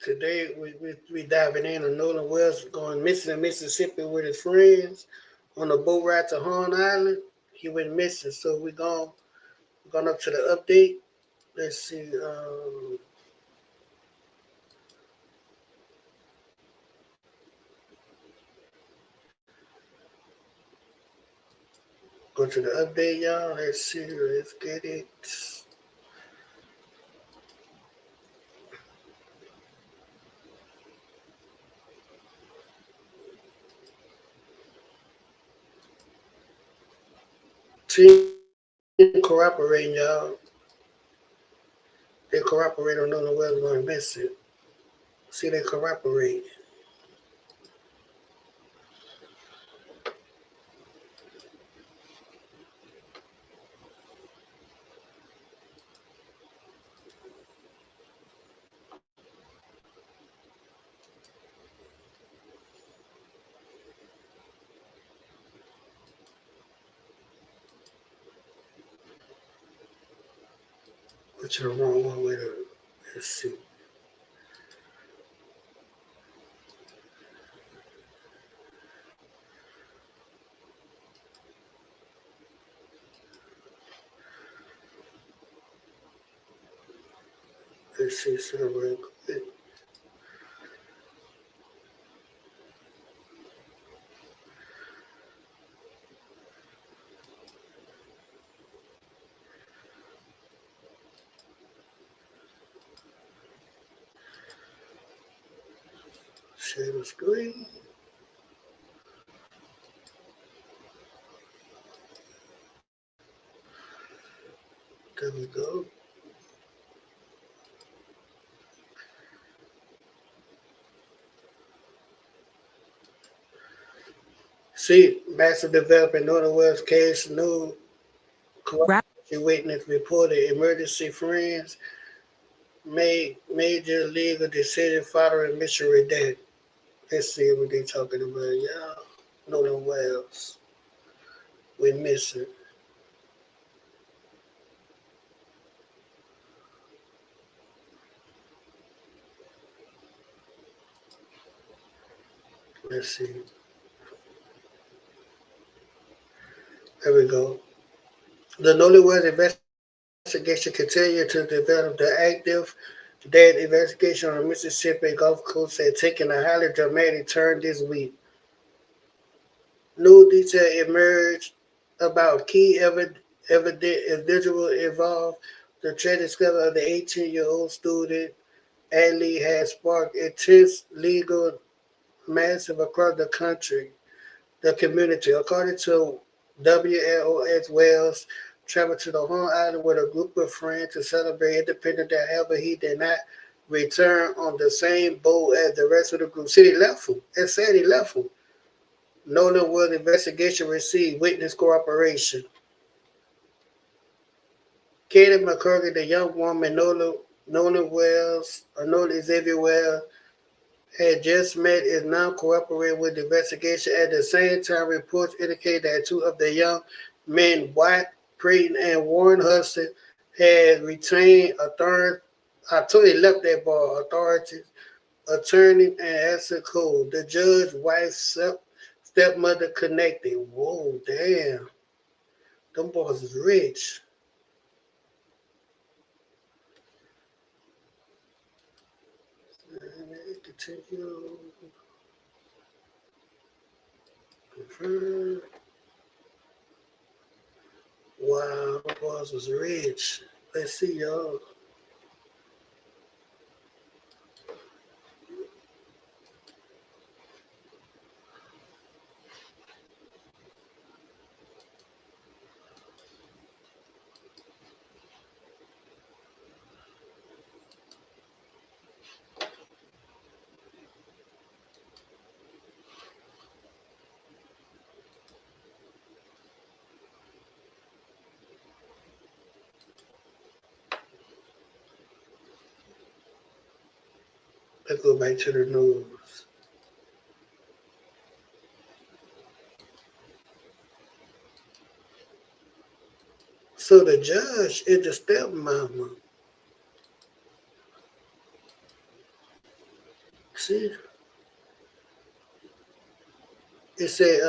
Today we diving in on Nolan Wells going missing in Mississippi with his friends on a boat ride to Horn Island. He went missing, so going up to the update. Let's see. Go to the update, y'all. Let's see. Let's get it. Team cooperating, y'all. They cooperate on Nolan Wells going missing. See, they cooperate. Which is the wrong one with it. Let's see. Let's see. So real quick. Share the screen. There we go. See, massive development Northern Wales case, new corruption witness reported emergency friends made major legal decision following mystery death. Let's see what they talking about, y'all. Northern Wales. We're missing. Let's see. There we go. The Northern Wales investigation continued to develop the active dead investigation on the Mississippi Gulf Coast had taken a highly dramatic turn this week. New detail emerged about key evident individual involved. The tragic discovery of the 18-year-old student Ali has sparked intense legal massive across the country, the community. According to WLOS Wells, traveled to the Horn Island with a group of friends to celebrate Independence Day. However, he did not return on the same boat as the rest of the group. See, he left him. It said he left him. Nolan Wells investigation received witness cooperation. Katie McCurry, the young woman Nolan Wells, or Nolan Xavier Wells, had just met is now cooperating with the investigation. At the same time, reports indicate that two of the young men, White Creighton and Warren Hudson, had retained authority. I told you left that bar. Authorities, attorney, and Asset Code. The judge, wife's stepmother connected. Whoa, damn. Them boys is rich. Continue. Confirm. Wow, them boys was rich. Let's see, y'all. Let's go back to the news. So the judge is the stepmama. See, it said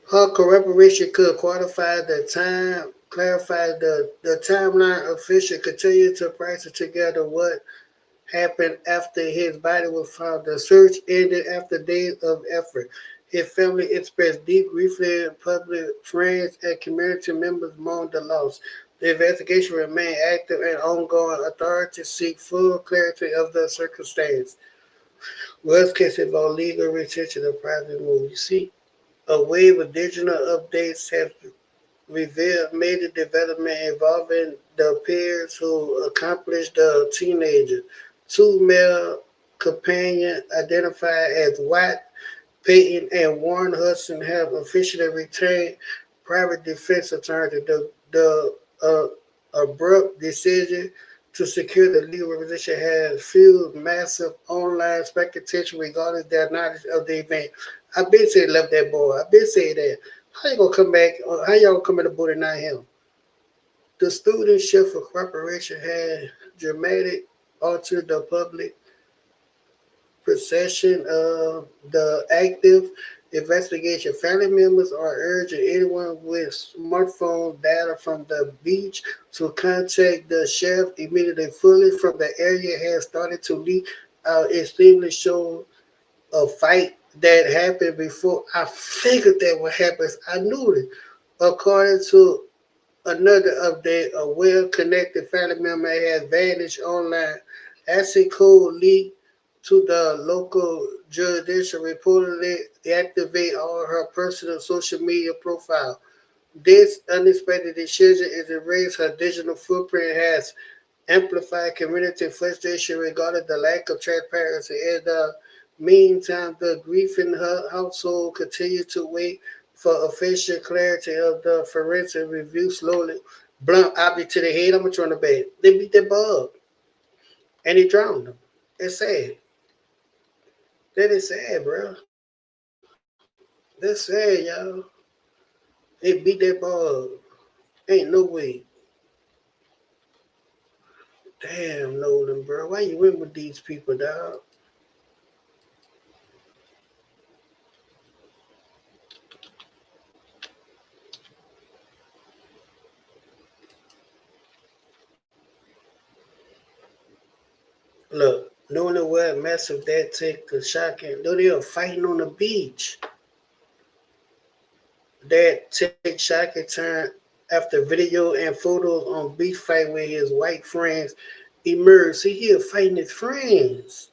her corroboration could quantify the time, clarify the timeline. Official continued to price together what happened after his body was found. The search ended after days of effort. His family expressed deep grief in public. Friends and community members mourned the loss. The investigation remained active and ongoing. Authorities seek full clarity of the circumstance. Worst case involved legal retention of private move. You see, a wave of digital updates have revealed major development involving the peers who accomplished the teenager. Two male companions identified as White Payton and Warren Hudson have officially retained private defense attorney. The abrupt decision to secure the legal representation has fueled massive online speculation regarding their knowledge of the event. I've been saying love that boy. I've been saying that. How you gonna come back? How y'all gonna come in the boot and not him? The student shift for cooperation had dramatic altered the public perception of the active investigation. Family members are urging anyone with smartphone data from the beach to contact the sheriff immediately. Footage from the area has started to leak out, extremely show a fight that happened before. I figured that would happen. I knew it. According to another update, a well-connected family member has vanished online. Asset code leaked to the local jurisdiction reportedly deactivate all her personal social media profile. This unexpected decision is erase her digital footprint has amplified community frustration regarding the lack of transparency. In the meantime, the grief in her household continues to wait for official clarity of the forensic review. Slowly, blunt object to the head. I'm gonna turn the bed. They beat that bug and he drowned him. It's sad. That is sad, bro. That's sad, y'all. They beat that bug. Ain't no way. Damn, Nolan, bro. Why you in with these people, dog? Look, knowing what massive that take the shocking. Though they are fighting on the beach. That take shocking turn after video and photos on beach fight with his white friends emerged. See, he was fighting his friends.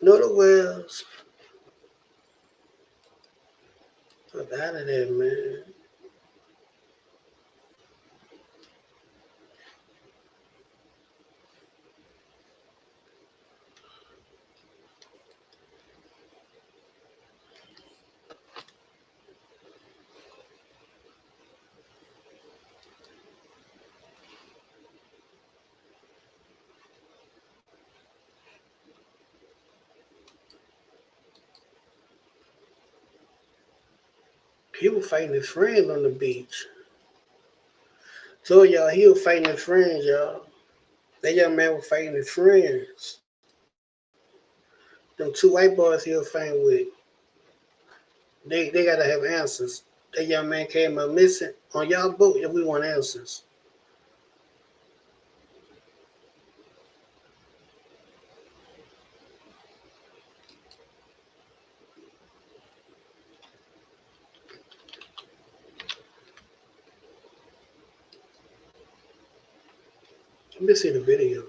Know the wells. Fuck out of there, man. He was fighting his friends on the beach. So y'all, he was fighting his friends, y'all. That young man was fighting his friends. Them two white boys he was fighting with. They gotta have answers. That young man came up missing on y'all boat, and we want answers. Let me see the video.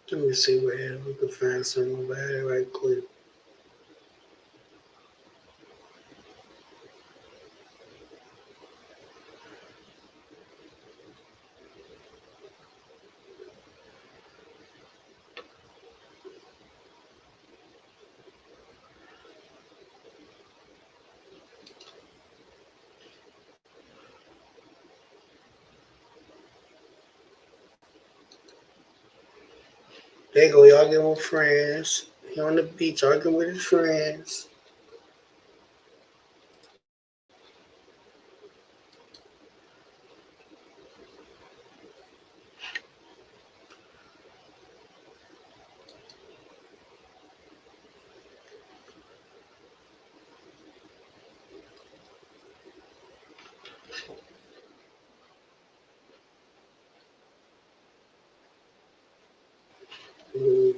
Let me see what else we can find something about it right quick. There you go, y'all get with friends. He on the beach arguing with his friends. Mm.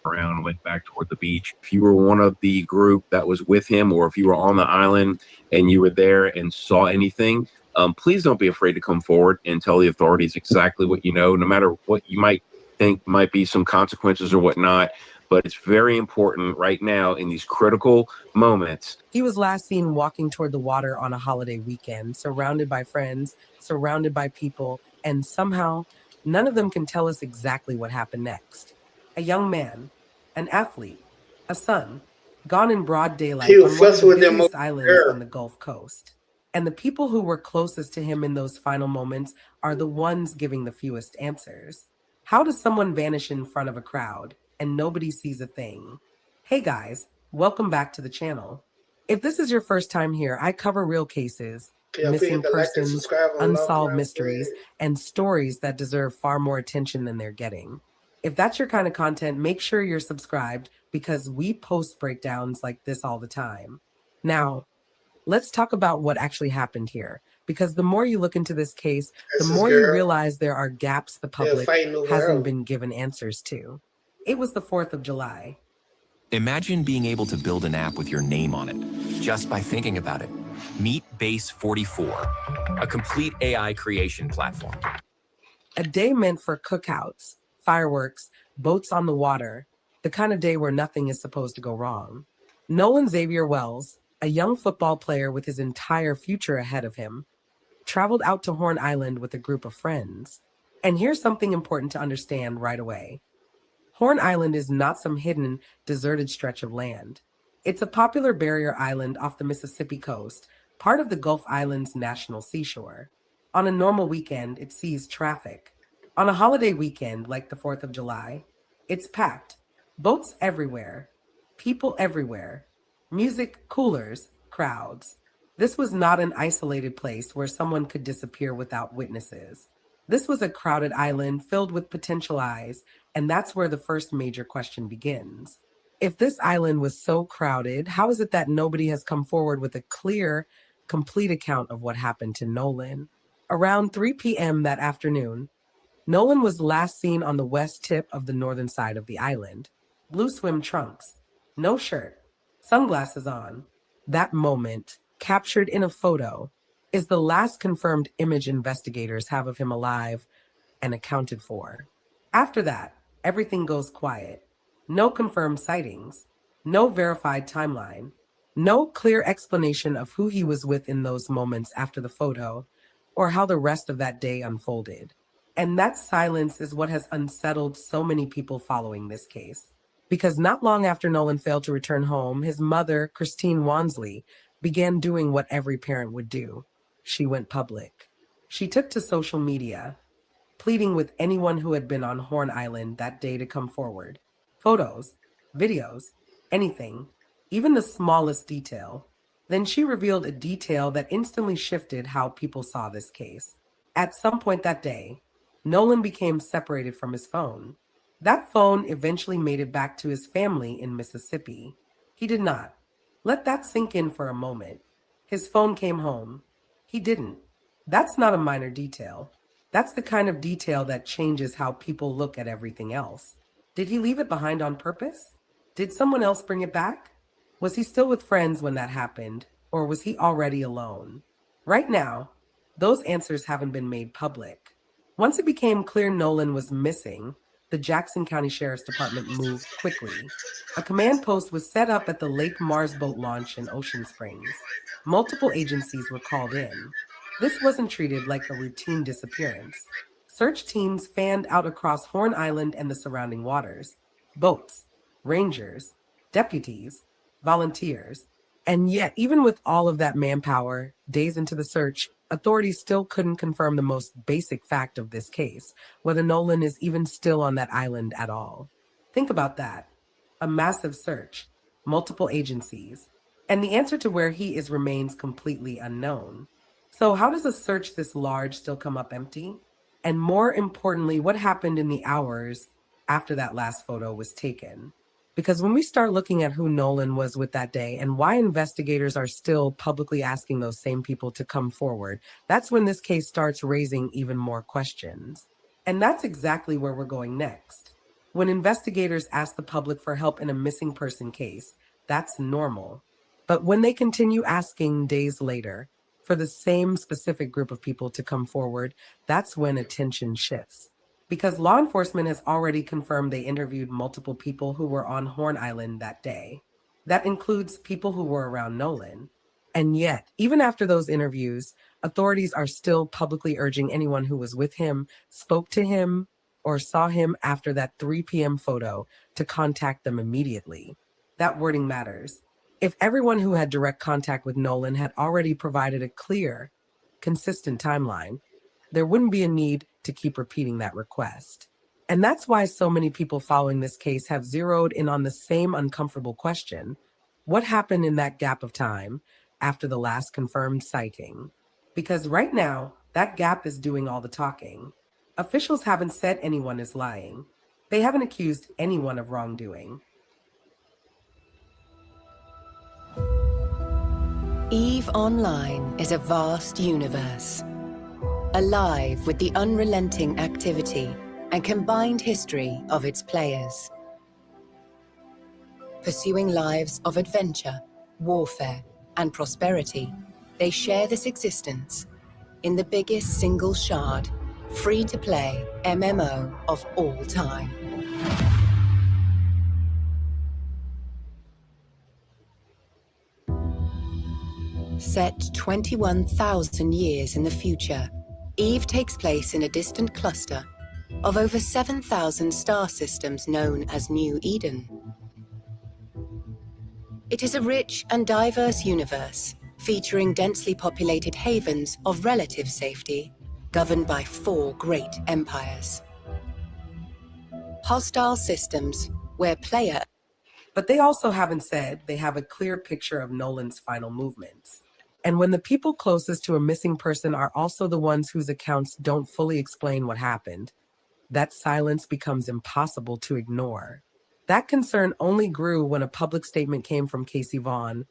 Around, went back toward the beach. If you were one of the group that was with him, or if you were on the island and you were there and saw anything, please don't be afraid to come forward and tell the authorities exactly what you know, no matter what you might think might be some consequences or whatnot. But it's very important right now in these critical moments. He was last seen walking toward the water on a holiday weekend, surrounded by friends, surrounded by people, and somehow none of them can tell us exactly what happened next. A young man, an athlete, a son, gone in broad He daylight was on one of the fussing with them over busiest islands her. on the Gulf Coast. And the people who were closest to him in those final moments are the ones giving the fewest answers. How does someone vanish in front of a crowd and nobody sees a thing? Hey guys, welcome back to the channel. If this is your first time here, I cover real cases, Can y'all missing hit the like and persons, subscribe on Love unsolved Around mysteries, and stories that deserve far more attention than they're getting. If that's your kind of content, make sure you're subscribed because we post breakdowns like this all the time. Now, let's talk about what actually happened here, because the more you look into this case, the That's his more you girl. realize there are gaps the They're public fighting over hasn't her. been given answers to. It was the 4th of July. Imagine being able to build an app with your name on it, just by thinking about it. Meet Base 44, a complete AI creation platform. A day meant for cookouts, fireworks, boats on the water, the kind of day where nothing is supposed to go wrong. Nolan Xavier Wells, a young football player with his entire future ahead of him, traveled out to Horn Island with a group of friends. And here's something important to understand right away. Horn Island is not some hidden, deserted stretch of land. It's a popular barrier island off the Mississippi coast, part of the Gulf Islands National Seashore. On a normal weekend, it sees traffic. On a holiday weekend, like the 4th of July, it's packed. Boats everywhere, people everywhere, music, coolers, crowds. This was not an isolated place where someone could disappear without witnesses. This was a crowded island filled with potential eyes, and that's where the first major question begins. If this island was so crowded, how is it that nobody has come forward with a clear, complete account of what happened to Nolan? Around 3 p.m. that afternoon, Nolan was last seen on the west tip of the northern side of the island. Blue swim trunks, no shirt, sunglasses on. That moment, captured in a photo, is the last confirmed image investigators have of him alive and accounted for. After that, everything goes quiet. No confirmed sightings, no verified timeline, no clear explanation of who he was with in those moments after the photo, or how the rest of that day unfolded. And that silence is what has unsettled so many people following this case. Because not long after Nolan failed to return home, his mother, Christine Wansley, began doing what every parent would do. She went public. She took to social media. pleading with anyone who had been on Horn Island that day to come forward. Photos, videos, anything, even the smallest detail. Then she revealed a detail that instantly shifted how people saw this case. At some point that day, Nolan became separated from his phone. That phone eventually made it back to his family in Mississippi. He did not. Let that sink in for a moment. His phone came home. He didn't. That's not a minor detail. That's the kind of detail that changes how people look at everything else. Did he leave it behind on purpose? Did someone else bring it back? Was he still with friends when that happened, or was he already alone? Right now, those answers haven't been made public. Once it became clear Nolan was missing, the Jackson County Sheriff's Department moved quickly. A command post was set up at the Lake Mars boat launch in Ocean Springs. Multiple agencies were called in. This wasn't treated like a routine disappearance. Search teams fanned out across Horn Island and the surrounding waters. Boats, rangers, deputies, volunteers. And yet, even with all of that manpower, days into the search, authorities still couldn't confirm the most basic fact of this case, whether Nolan is even still on that island at all. Think about that. A massive search, multiple agencies, and the answer to where he is remains completely unknown. So how does a search this large still come up empty? And more importantly, what happened in the hours after that last photo was taken? Because when we start looking at who Nolan was with that day and why investigators are still publicly asking those same people to come forward, that's when this case starts raising even more questions. And that's exactly where we're going next. When investigators ask the public for help in a missing person case, that's normal. But when they continue asking days later for the same specific group of people to come forward, that's when attention shifts. Because law enforcement has already confirmed they interviewed multiple people who were on Horn Island that day. That includes people who were around Nolan. And yet, even after those interviews, authorities are still publicly urging anyone who was with him, spoke to him, or saw him after that 3 p.m. photo to contact them immediately. That wording matters. If everyone who had direct contact with Nolan had already provided a clear, consistent timeline, there wouldn't be a need to keep repeating that request. And that's why so many people following this case have zeroed in on the same uncomfortable question. What happened in that gap of time after the last confirmed sighting? Because right now, that gap is doing all the talking. Officials haven't said anyone is lying. They haven't accused anyone of wrongdoing. EVE Online is a vast universe, alive with the unrelenting activity and combined history of its players. Pursuing lives of adventure, warfare, and prosperity, they share this existence in the biggest single shard, free-to-play MMO of all time. Set 21,000 years in the future, EVE takes place in a distant cluster of over 7,000 star systems known as New Eden. It is a rich and diverse universe, featuring densely populated havens of relative safety, governed by 4 great empires. Hostile systems where But they also haven't said they have a clear picture of Nolan's final movements. And when the people closest to a missing person are also the ones whose accounts don't fully explain what happened, that silence becomes impossible to ignore. That concern only grew when a public statement came from Casey Vaughn,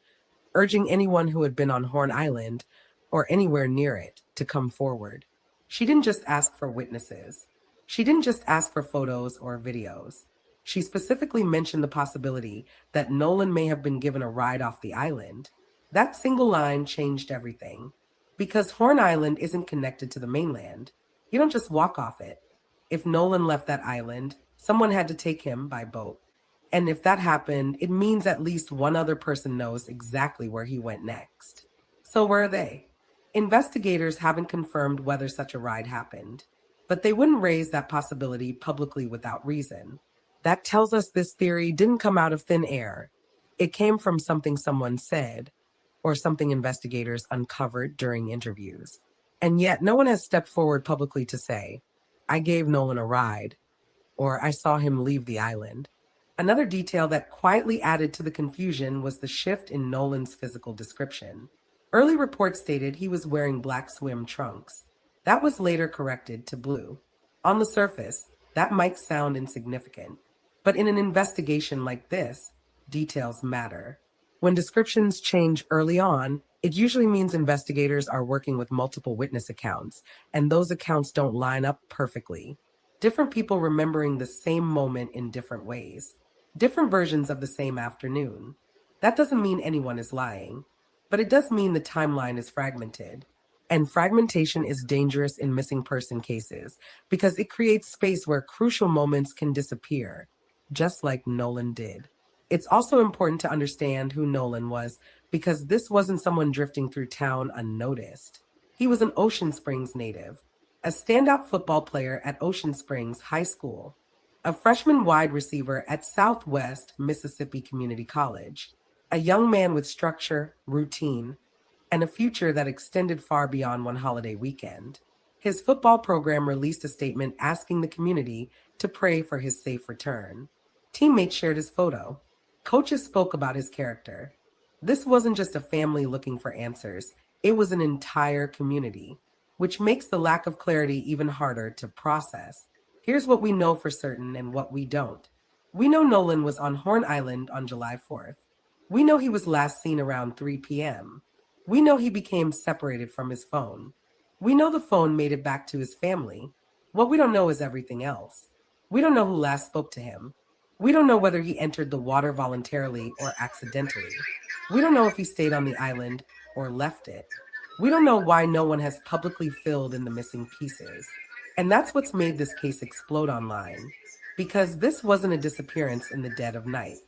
urging anyone who had been on Horn Island or anywhere near it to come forward. She didn't just ask for witnesses. She didn't just ask for photos or videos. She specifically mentioned the possibility that Nolan may have been given a ride off the island. That single line changed everything. Because Horn Island isn't connected to the mainland. You don't just walk off it. If Nolan left that island, someone had to take him by boat. And if that happened, it means at least one other person knows exactly where he went next. So where are they? Investigators haven't confirmed whether such a ride happened, but they wouldn't raise that possibility publicly without reason. That tells us this theory didn't come out of thin air. It came from something someone said, or something investigators uncovered during interviews. And yet no one has stepped forward publicly to say, "I gave Nolan a ride," or "I saw him leave the island." Another detail that quietly added to the confusion was the shift in Nolan's physical description. Early reports stated he was wearing black swim trunks. That was later corrected to blue. On the surface, that might sound insignificant, but in an investigation like this, details matter. When descriptions change early on, it usually means investigators are working with multiple witness accounts, and those accounts don't line up perfectly. Different people remembering the same moment in different ways, different versions of the same afternoon. That doesn't mean anyone is lying, but it does mean the timeline is fragmented. And fragmentation is dangerous in missing person cases because it creates space where crucial moments can disappear, just like Nolan did. It's also important to understand who Nolan was because this wasn't someone drifting through town unnoticed. He was an Ocean Springs native, a standout football player at Ocean Springs High School, a freshman wide receiver at Southwest Mississippi Community College, a young man with structure, routine, and a future that extended far beyond one holiday weekend. His football program released a statement asking the community to pray for his safe return. Teammates shared his photo. Coaches spoke about his character. This wasn't just a family looking for answers, it was an entire community, which makes the lack of clarity even harder to process. Here's what we know for certain and what we don't. We know Nolan was on Horn Island on July 4th. We know he was last seen around 3 p.m. We know he became separated from his phone. We know the phone made it back to his family. What we don't know is everything else. We don't know who last spoke to him. We don't know whether he entered the water voluntarily or accidentally. We don't know if he stayed on the island or left it. We don't know why no one has publicly filled in the missing pieces. And that's what's made this case explode online. Because this wasn't a disappearance in the dead of night.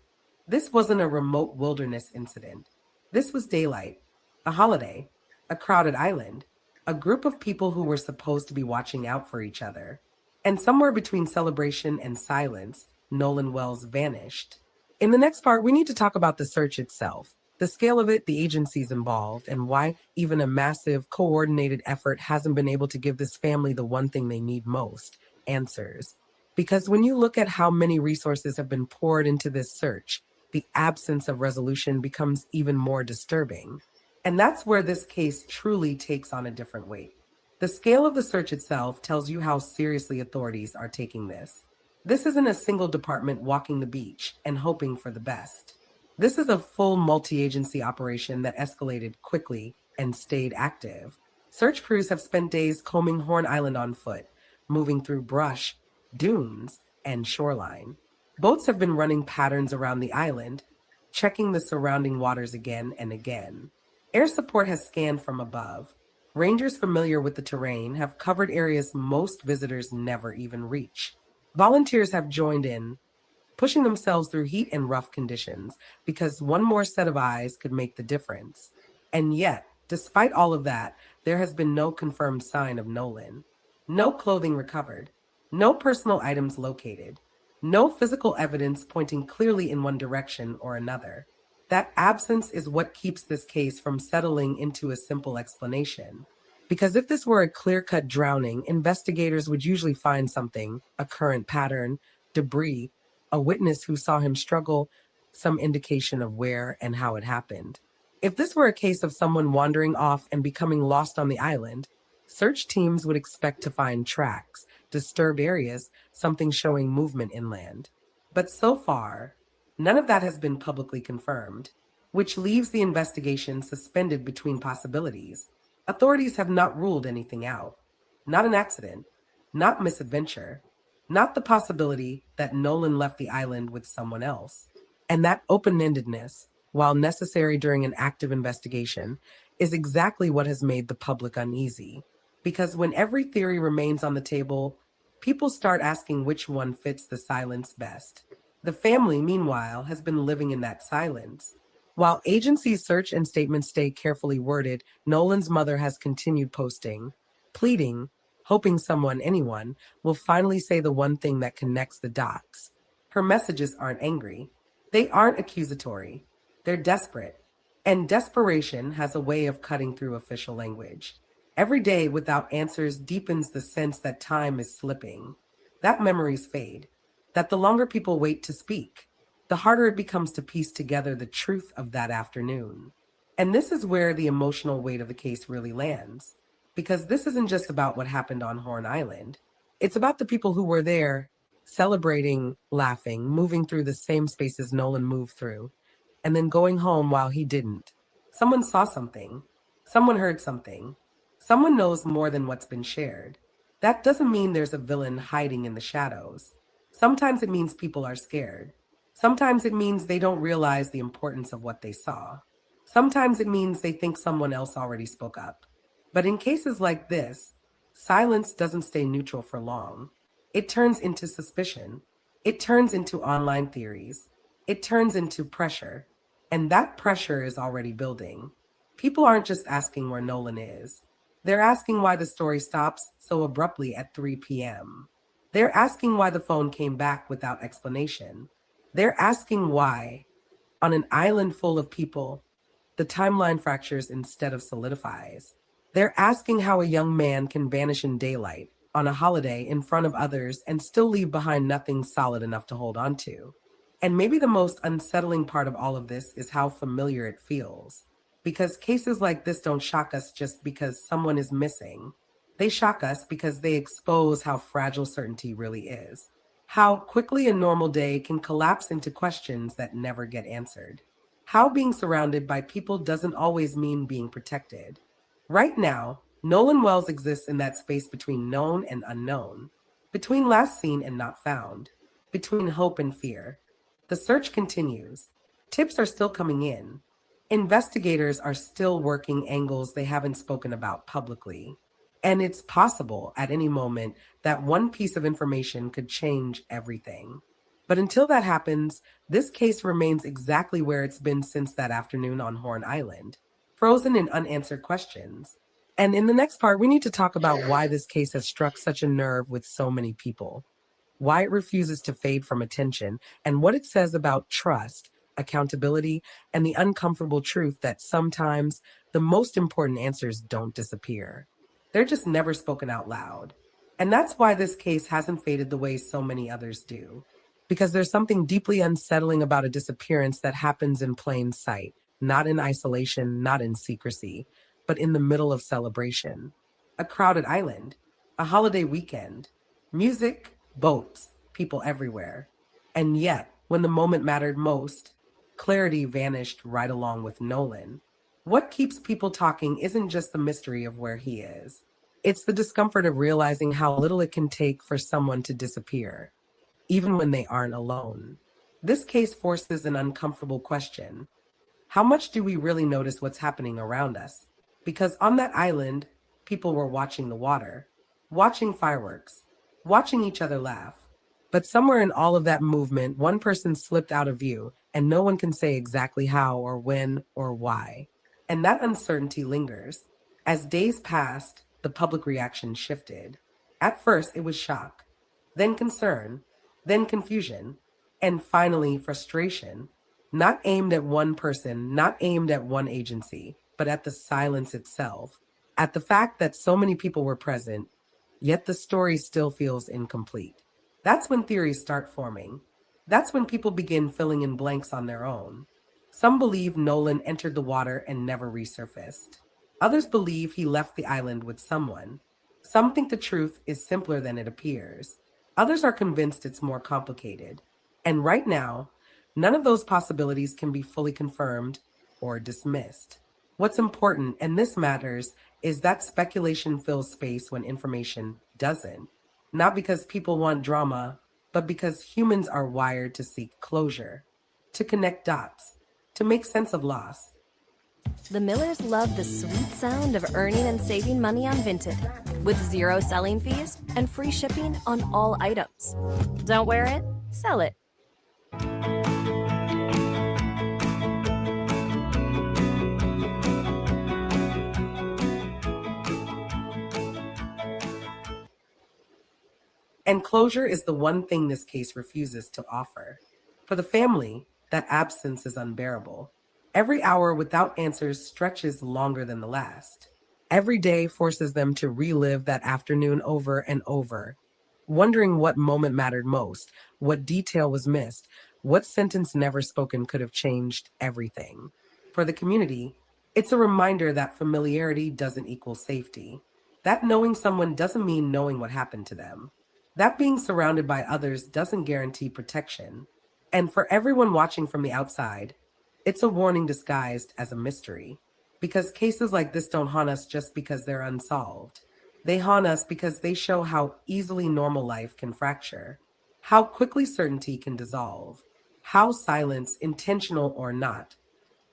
This wasn't a remote wilderness incident. This was daylight, a holiday, a crowded island, a group of people who were supposed to be watching out for each other. And somewhere between celebration and silence, Nolan Wells vanished. In the next part, we need to talk about the search itself, the scale of it, the agencies involved, and why even a massive, coordinated effort hasn't been able to give this family the one thing they need most: answers. Because when you look at how many resources have been poured into this search, the absence of resolution becomes even more disturbing. And that's where this case truly takes on a different weight. The scale of the search itself tells you how seriously authorities are taking this. This isn't a single department walking the beach and hoping for the best. This is a full multi-agency operation that escalated quickly and stayed active. Search crews have spent days combing Horn Island on foot, moving through brush, dunes, and shoreline. Boats have been running patterns around the island, checking the surrounding waters again and again. Air support has scanned from above. Rangers familiar with the terrain have covered areas most visitors never even reach. Volunteers have joined in, pushing themselves through heat and rough conditions because one more set of eyes could make the difference. And yet, despite all of that, there has been no confirmed sign of Nolan. No clothing recovered. No personal items located. No physical evidence pointing clearly in one direction or another. That absence is what keeps this case from settling into a simple explanation. Because if this were a clear-cut drowning, investigators would usually find something: a current pattern, debris, a witness who saw him struggle, some indication of where and how it happened. If this were a case of someone wandering off and becoming lost on the island, search teams would expect to find tracks, disturbed areas, something showing movement inland. But so far, none of that has been publicly confirmed, which leaves the investigation suspended between possibilities. Authorities have not ruled anything out. Not an accident, not misadventure, not the possibility that Nolan left the island with someone else. And that open-endedness, while necessary during an active investigation, is exactly what has made the public uneasy. Because when every theory remains on the table, people start asking which one fits the silence best. The family, meanwhile, has been living in that silence. While agencies' search and statements stay carefully worded, Nolan's mother has continued posting, pleading, hoping someone, anyone, will finally say the one thing that connects the dots. Her messages aren't angry. They aren't accusatory. They're desperate. And desperation has a way of cutting through official language. Every day without answers deepens the sense that time is slipping, that memories fade, that the longer people wait to speak, the harder it becomes to piece together the truth of that afternoon. And this is where the emotional weight of the case really lands, because this isn't just about what happened on Horn Island. It's about the people who were there, celebrating, laughing, moving through the same spaces Nolan moved through, and then going home while he didn't. Someone saw something. Someone heard something. Someone knows more than what's been shared. That doesn't mean there's a villain hiding in the shadows. Sometimes it means people are scared. Sometimes it means they don't realize the importance of what they saw. Sometimes it means they think someone else already spoke up. But in cases like this, silence doesn't stay neutral for long. It turns into suspicion. It turns into online theories. It turns into pressure. And that pressure is already building. People aren't just asking where Nolan is. They're asking why the story stops so abruptly at 3 p.m. They're asking why the phone came back without explanation. They're asking why, on an island full of people, the timeline fractures instead of solidifies. They're asking how a young man can vanish in daylight, on a holiday in front of others, and still leave behind nothing solid enough to hold on to. And maybe the most unsettling part of all of this is how familiar it feels. Because cases like this don't shock us just because someone is missing. They shock us because they expose how fragile certainty really is. How quickly a normal day can collapse into questions that never get answered. How being surrounded by people doesn't always mean being protected. Right now, Nolan Wells exists in that space between known and unknown, between last seen and not found, between hope and fear. The search continues. Tips are still coming in. Investigators are still working angles they haven't spoken about publicly. And it's possible at any moment that one piece of information could change everything. But until that happens, this case remains exactly where it's been since that afternoon on Horn Island, frozen in unanswered questions. And in the next part, we need to talk about why this case has struck such a nerve with so many people, why it refuses to fade from attention, and what it says about trust, accountability, and the uncomfortable truth that sometimes the most important answers don't disappear. They're just never spoken out loud. And that's why this case hasn't faded the way so many others do. Because there's something deeply unsettling about a disappearance that happens in plain sight, not in isolation, not in secrecy, but in the middle of celebration. A crowded island, a holiday weekend, music, boats, people everywhere. And yet, when the moment mattered most, clarity vanished right along with Nolan. What keeps people talking isn't just the mystery of where he is. It's the discomfort of realizing how little it can take for someone to disappear, even when they aren't alone. This case forces an uncomfortable question. How much do we really notice what's happening around us? Because on that island, people were watching the water, watching fireworks, watching each other laugh. But somewhere in all of that movement, one person slipped out of view, and no one can say exactly how or when or why. And that uncertainty lingers. As days passed, the public reaction shifted. At first, it was shock, then concern, then confusion, and finally frustration. Not aimed at one person, not aimed at one agency, but at the silence itself, at the fact that so many people were present, yet the story still feels incomplete. That's when theories start forming. That's when people begin filling in blanks on their own. Some believe Nolan entered the water and never resurfaced. Others believe he left the island with someone. Some think the truth is simpler than it appears. Others are convinced it's more complicated. And right now, none of those possibilities can be fully confirmed or dismissed. What's important, and this matters, is that speculation fills space when information doesn't. Not because people want drama, but because humans are wired to seek closure, to connect dots, to make sense of loss. The Millers love the sweet sound of earning and saving money on Vinted, with 0 selling fees and free shipping on all items. Don't wear it, sell it. And closure is the one thing this case refuses to offer. For the family, that absence is unbearable. Every hour without answers stretches longer than the last. Every day forces them to relive that afternoon over and over, wondering what moment mattered most, what detail was missed, what sentence never spoken could have changed everything. For the community, it's a reminder that familiarity doesn't equal safety. That knowing someone doesn't mean knowing what happened to them. That being surrounded by others doesn't guarantee protection. And for everyone watching from the outside, it's a warning disguised as a mystery. Because cases like this don't haunt us just because they're unsolved. They haunt us because they show how easily normal life can fracture, how quickly certainty can dissolve, how silence, intentional or not,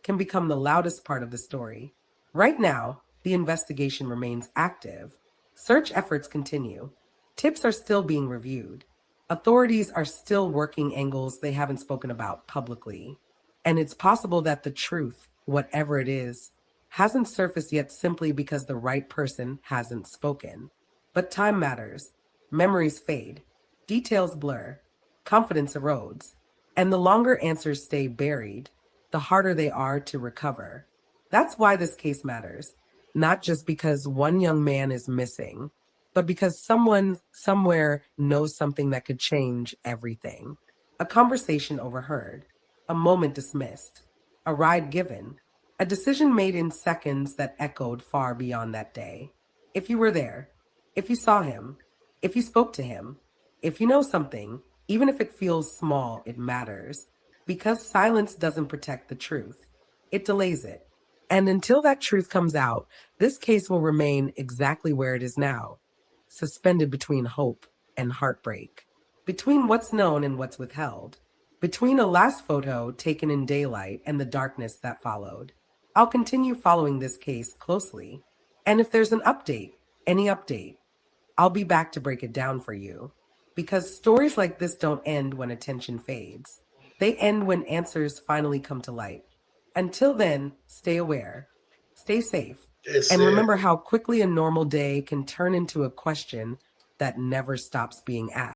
can become the loudest part of the story. Right now, the investigation remains active. Search efforts continue. Tips are still being reviewed. Authorities are still working angles they haven't spoken about publicly. And it's possible that the truth, whatever it is, hasn't surfaced yet simply because the right person hasn't spoken. But time matters. Memories fade. Details blur. Confidence erodes. And the longer answers stay buried, the harder they are to recover. That's why this case matters. Not just because one young man is missing, but because someone somewhere knows something that could change everything. A conversation overheard, a moment dismissed, a ride given, a decision made in seconds that echoed far beyond that day. If you were there, if you saw him, if you spoke to him, if you know something, even if it feels small, it matters. Because silence doesn't protect the truth, it delays it. And until that truth comes out, this case will remain exactly where it is now, suspended between hope and heartbreak, between what's known and what's withheld, between a last photo taken in daylight and the darkness that followed. I'll continue following this case closely, and if there's an update, any update, I'll be back to break it down for you. Because stories like this don't end when attention fades. They end when answers finally come to light. Until then, stay aware, stay safe, That's and it. remember how quickly a normal day can turn into a question that never stops being asked.